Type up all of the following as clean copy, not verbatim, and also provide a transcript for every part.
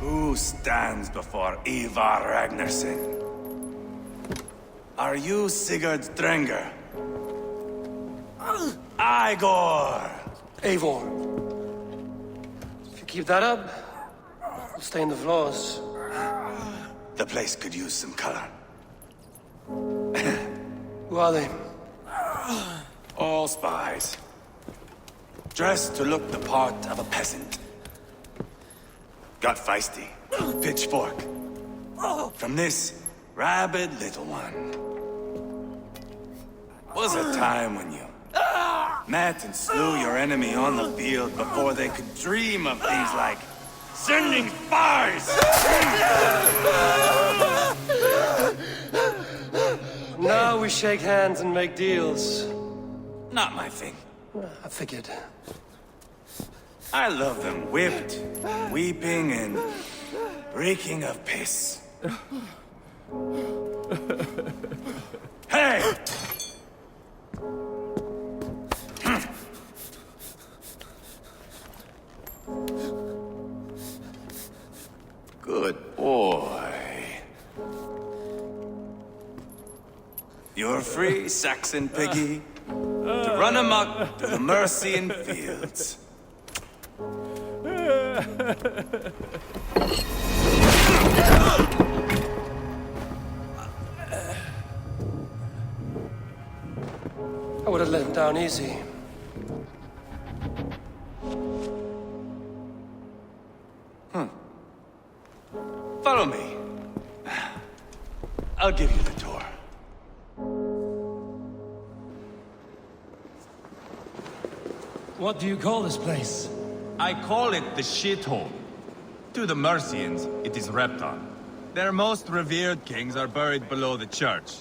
Who stands before Ivar Ragnarsson? Are you Sigurd Drenger? Igor! Eivor. If you keep that up, we'll stay in the floors. The place could use some color. Who are they? All spies. Dressed to look the part of a peasant. Got feisty. Pitchfork. From this rabid little one. Was a time when you met and slew your enemy on the field before they could dream of things like sending spies! Now we shake hands and make deals. Not my thing. I figured. I love them whipped, weeping, and reeking of piss. Hey! Good boy. You're free, Saxon piggy, to run amok to the Mercian fields. I would have let him down easy. Follow me. I'll give you the tour. What do you call this place? I call it the shithole. To the Mercians, it is Repton. Their most revered kings are buried below the church.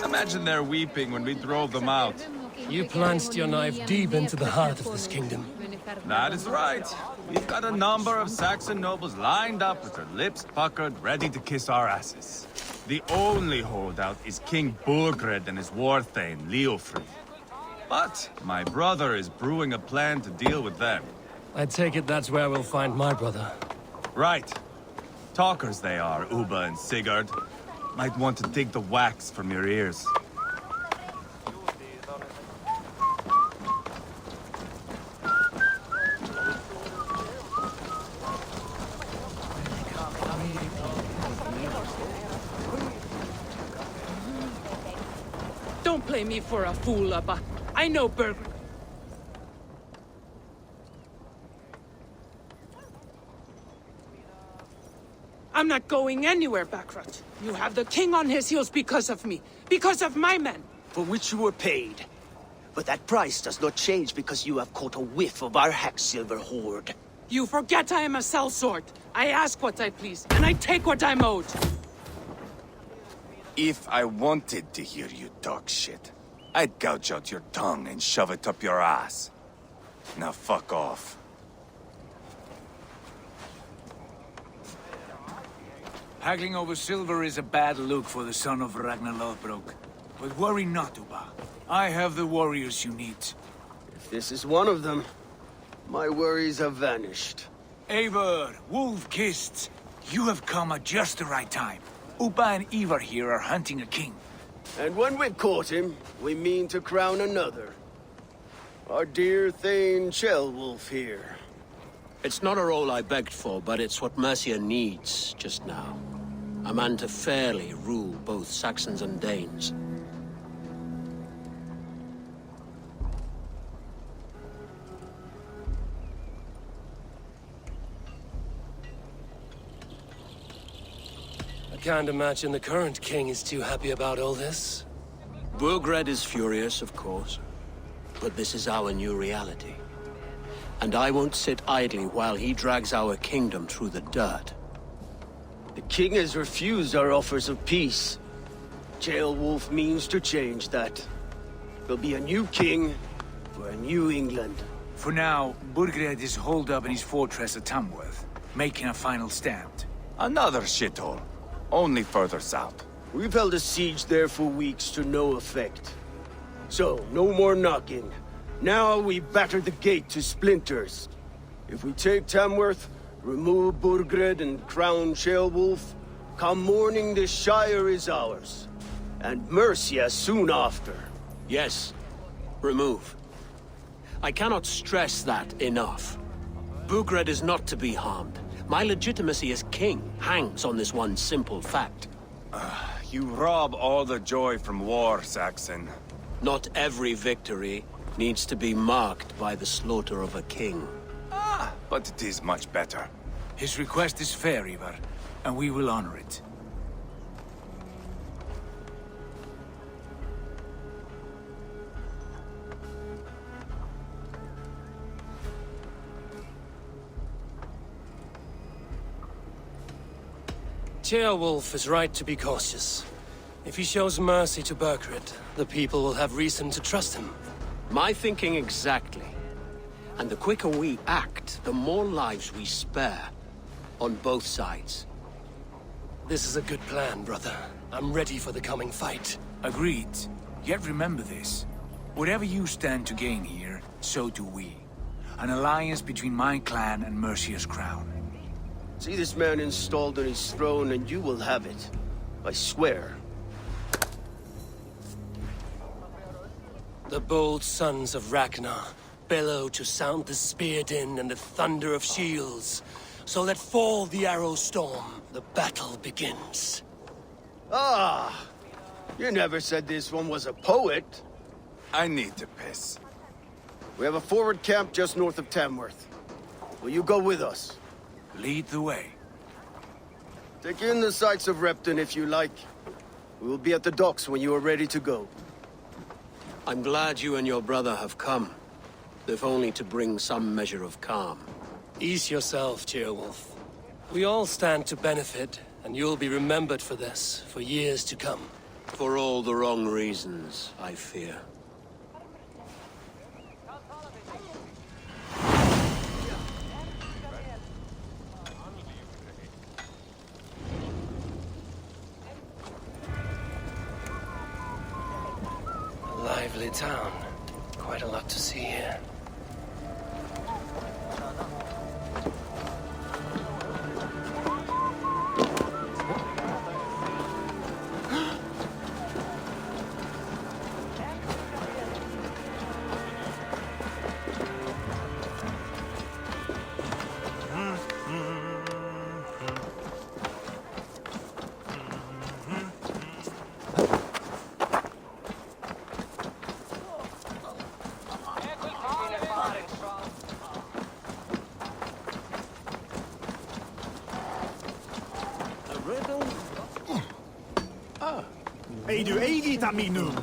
Imagine their weeping when we drove them out. You plunged your knife deep into the heart of this kingdom. That is right. We've got a number of Saxon nobles lined up with their lips puckered, ready to kiss our asses. The only holdout is King Burgred and his war thane, Leofrid. But my brother is brewing a plan to deal with them. I take it that's where we'll find my brother. Right. Talkers they are, Uba and Sigurd. Might want to dig the wax from your ears. Don't play me for a fool, Abba. I know Berg. I'm not going anywhere, Backrot. You have the king on his heels because of me. Because of my men. for which you were paid. But that price does not change because you have caught a whiff of our Hacksilver hoard. You forget I am a sellsword. I ask what I please, and I take what I'm owed. If I wanted to hear you talk shit, I'd gouge out your tongue and shove it up your ass. Now fuck off. Haggling over silver is a bad look for the son of Ragnar Lothbrok. But worry not, Uba. I have the warriors you need. If this is one of them, my worries have vanished. Eivor, Wolf-Kissed, you have come at just the right time. Uba and Ivar here are hunting a king. And when we've caught him, we mean to crown another. Our dear Thane Ceolwulf here. It's not a role I begged for, but it's what Mercia needs just now. A man to fairly rule both Saxons and Danes. I can't imagine the current king is too happy about all this. Burgred is furious, of course. But this is our new reality. And I won't sit idly while he drags our kingdom through the dirt. The king has refused our offers of peace. Ceolwulf means to change that. There'll be a new king for a new England. For now, Burgred is holed up in his fortress at Tamworth, making a final stand. Another shithole. Only further south. We've held a siege there for weeks to no effect. So, no more knocking. Now we batter the gate to splinters. If we take Tamworth, remove Burgred and crown Ceolwulf, come morning the Shire is ours. And Mercia soon after. Yes, remove. I cannot stress that enough. Burgred is not to be harmed. My legitimacy as king hangs on this one simple fact. You rob all the joy from war, Saxon. Not every victory needs to be marked by the slaughter of a king. But it is much better. His request is fair, Ivar, and we will honor it. Ceolwulf is right to be cautious. If he shows mercy to Burgred, the people will have reason to trust him. My thinking exactly. And the quicker we act, the more lives we spare. On both sides. This is a good plan, brother. I'm ready for the coming fight. Agreed. Yet remember this. Whatever you stand to gain here, so do we. An alliance between my clan and Mercia's crown. See this man installed on his throne and you will have it. I swear. The bold sons of Ragnar bellow to sound the spear din and the thunder of shields. So let fall the arrow storm. The battle begins. Ah! You never said this one was a poet. I need to piss. We have a forward camp just north of Tamworth. Will you go with us? Lead the way. Take in the sights of Repton if you like. We will be at the docks when you are ready to go. I'm glad you and your brother have come. If only to bring some measure of calm. Ease yourself, Ceolwulf. We all stand to benefit, and you'll be remembered for this, for years to come. For all the wrong reasons, I fear. A lively town. Quite a lot to see here. Ei du ei vita minun.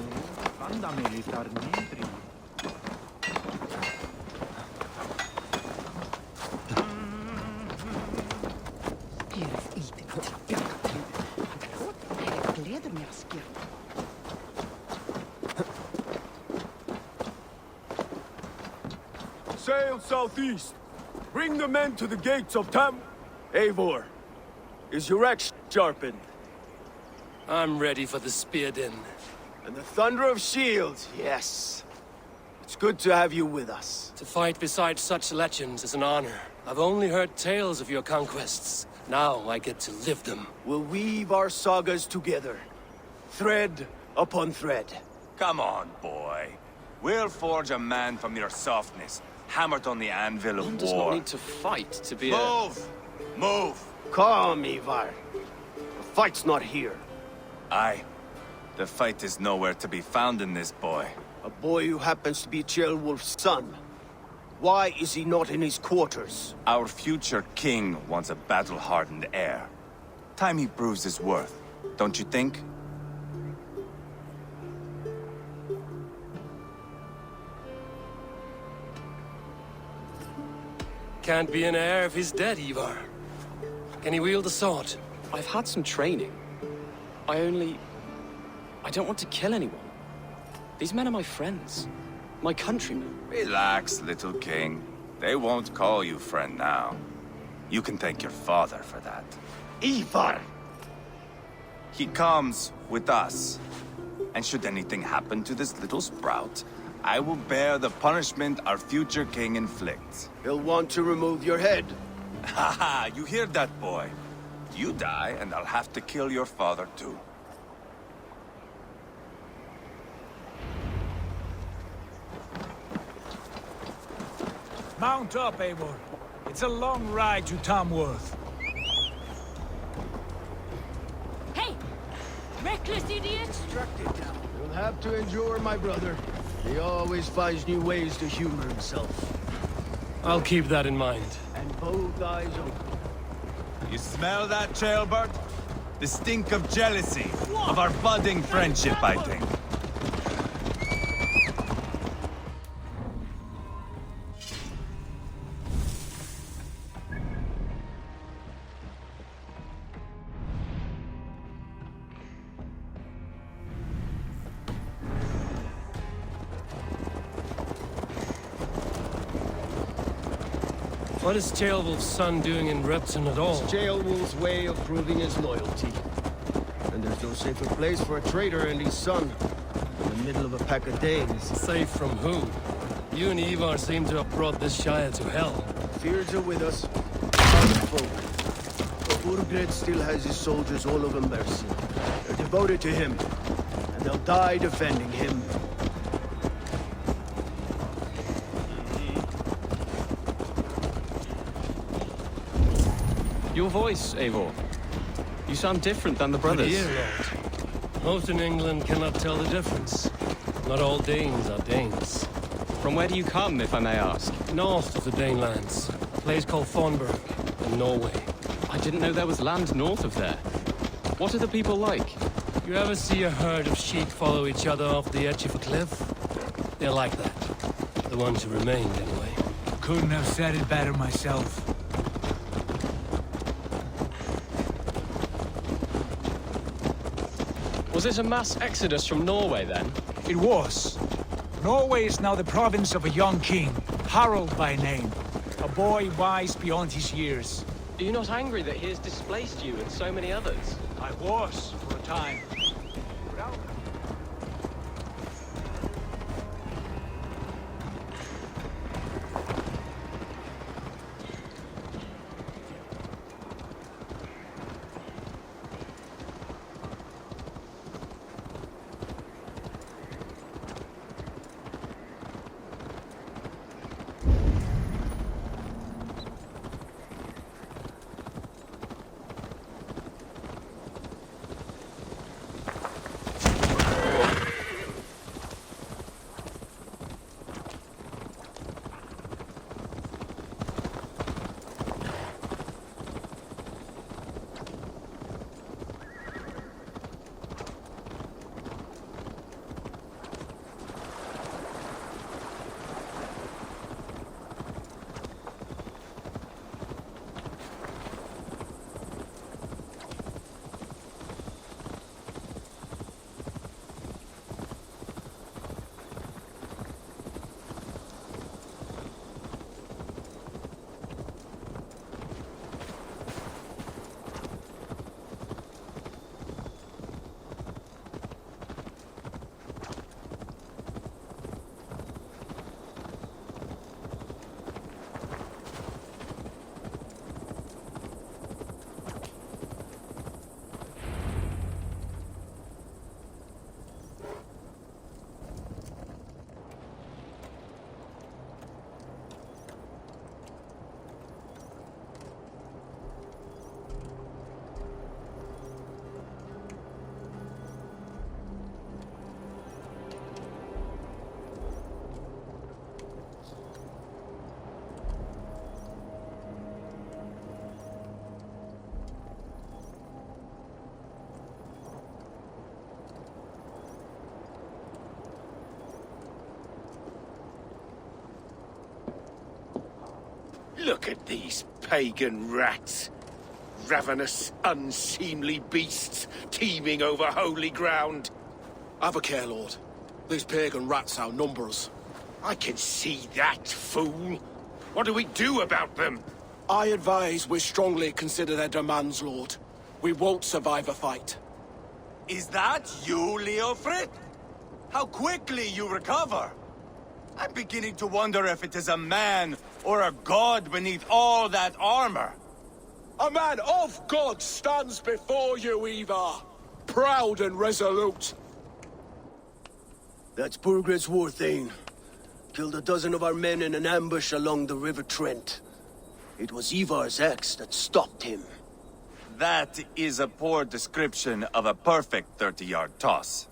Sail southeast. Bring the men to the gates of Tam. Eivor, is your axe sharpened? I'm ready for the spear din. And the thunder of shields, yes. It's good to have you with us. To fight beside such legends is an honor. I've only heard tales of your conquests. Now I get to live them. We'll weave our sagas together. Thread upon thread. Come on, boy. We'll forge a man from your softness, hammered on the anvil of One war. does not need to fight to be Move! Move! Calm, Ivar. The fight's not here. Aye. The fight is nowhere to be found in this boy. A boy who happens to be Ceolwulf's son. Why is he not in his quarters? Our future king wants a battle-hardened heir. Time he proves his worth, don't you think? Can't be an heir if he's dead, Ivar. Can he wield a sword? I've had some training. I don't want to kill anyone. These men are my friends. My countrymen. Relax, little king. They won't call you friend now. You can thank your father for that. Ivar! He comes with us. And should anything happen to this little sprout, I will bear the punishment our future king inflicts. He'll want to remove your head. Haha, you hear that, boy? You die, and I'll have to kill your father, too. Mount up, Eivor. It's a long ride to Tamworth. Hey! Reckless idiot! You'll have to endure, my brother. He always finds new ways to humor himself. I'll keep that in mind. And both eyes open. You smell that, Jailbird? The stink of jealousy, of our budding friendship, I think. What is Ceolwulf's son doing in Repton at all? It's Ceolwulf's way of proving his loyalty. And there's no safer place for a traitor and his son in the middle of a pack of Danes. Safe from who? You and Ivar seem to have brought this Shire to hell. Fears are with us. Our foe. But Burgred still has his soldiers all over Mercia. They're devoted to him. And they'll die defending him. Your voice, Eivor. You sound different than the brothers. Dear Lord. Most in England cannot tell the difference. Not all Danes are Danes. From where do you come, if I may ask? North of the Danelands. A place called Thornburg, in Norway. I didn't know there was land north of there. What are the people like? You ever see a herd of sheep follow each other off the edge of a cliff? They're like that. The ones who remained, anyway. Couldn't have said it better myself. Was it a mass exodus from Norway, then? It was. Norway is now the province of a young king, Harald by name. A boy wise beyond his years. Are you not angry that he has displaced you and so many others? I was, for a time. Look at these pagan rats. Ravenous, unseemly beasts teeming over holy ground. Have a care, Lord. These pagan rats outnumber us. I can see that, fool. What do we do about them? I advise we strongly consider their demands, Lord. We won't survive a fight. Is that you, Leofrid? How quickly you recover! I'm beginning to wonder if it is a man or a god beneath all that armor. A man of God stands before you, Ivar. Proud and resolute. That's Burgred's Warthane. Killed a dozen of our men in an ambush along the River Trent. It was Ivar's axe that stopped him. That is a poor description of a perfect 30-yard toss.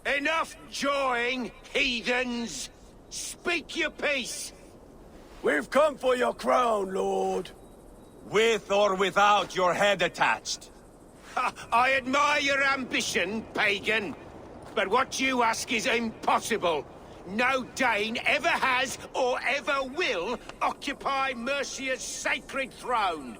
Enough jawing, heathens! Speak your piece! We've come for your crown, Lord. With or without your head attached. Ha, I admire your ambition, pagan. But what you ask is impossible. No Dane ever has or ever will occupy Mercia's sacred throne.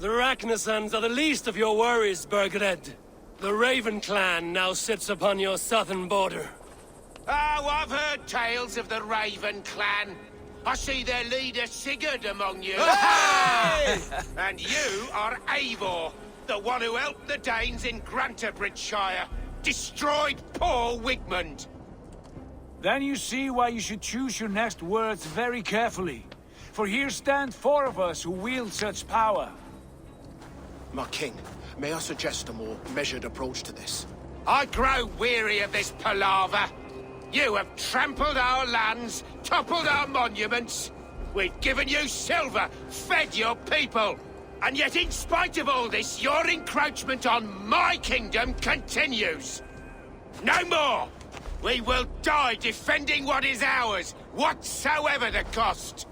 The Ragnarsons are the least of your worries, Burgred. The Raven clan now sits upon your southern border. Oh, I've heard tales of the Raven clan. I see their leader Sigurd among you. Hey! And you are Eivor, the one who helped the Danes in Grantabridgeshire. Destroyed poor Wigmund. Then you see why you should choose your next words very carefully. For here stand four of us who wield such power. My king, may I suggest a more measured approach to this? I grow weary of this palaver. You have trampled our lands, toppled our monuments. We've given you silver, fed your people. And yet in spite of all this, your encroachment on my kingdom continues. No more! We will die defending what is ours, whatsoever the cost.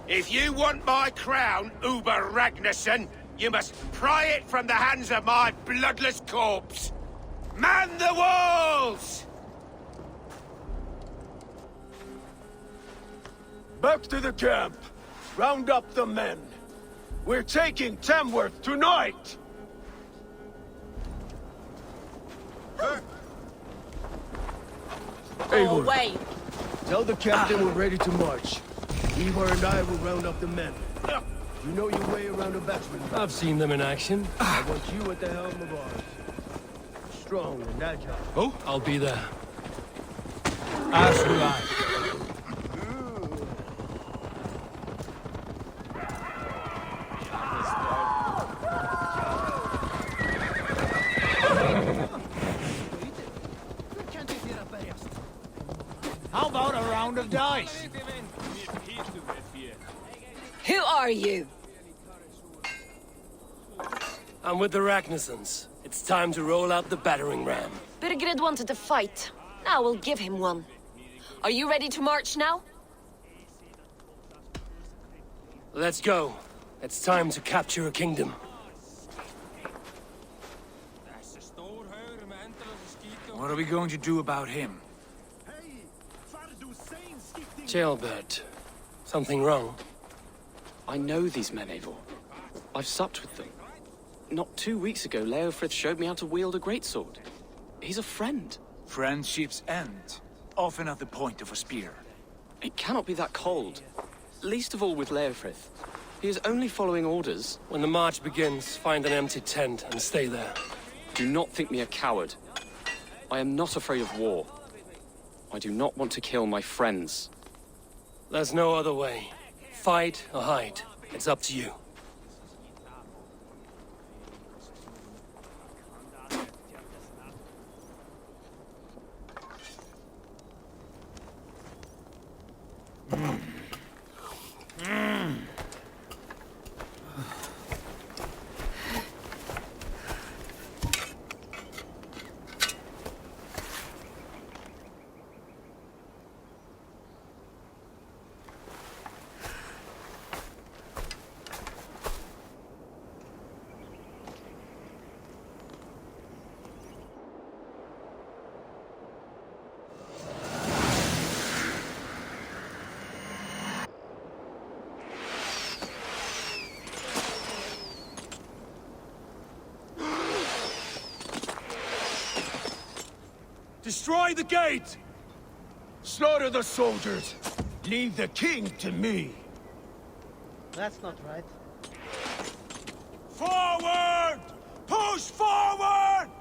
If you want my crown, Uber Ragnarsson, you must pry it from the hands of my bloodless corpse. Man the walls! Back to the camp. Round up the men. We're taking Tamworth tonight! Oh, wait. Tell the captain we're ready to march. Ivar and I will round up the men. You know your way around a batsman. I've seen them in action. I want you at the helm of ours. Strong and agile. Oh, I'll be there. As will I. How about a round of dice? Who are you? I'm with the Ragnarsons. It's time to roll out the battering ram. Birgrid wanted to fight. Now we'll give him one. Are you ready to march now? Let's go. It's time to capture a kingdom. What are we going to do about him? Jailbird. Something wrong? I know these men, Eivor. I've supped with them. Not 2 weeks ago, Leofrith showed me how to wield a greatsword. He's a friend. Friendships end, often at the point of a spear. It cannot be that cold. Least of all with Leofrith. He is only following orders. When the march begins, find an empty tent and stay there. Do not think me a coward. I am not afraid of war. I do not want to kill my friends. There's no other way. Fight or hide. It's up to you. Destroy the gate! Slaughter the soldiers! Leave the king to me! That's not right. Forward! Push forward!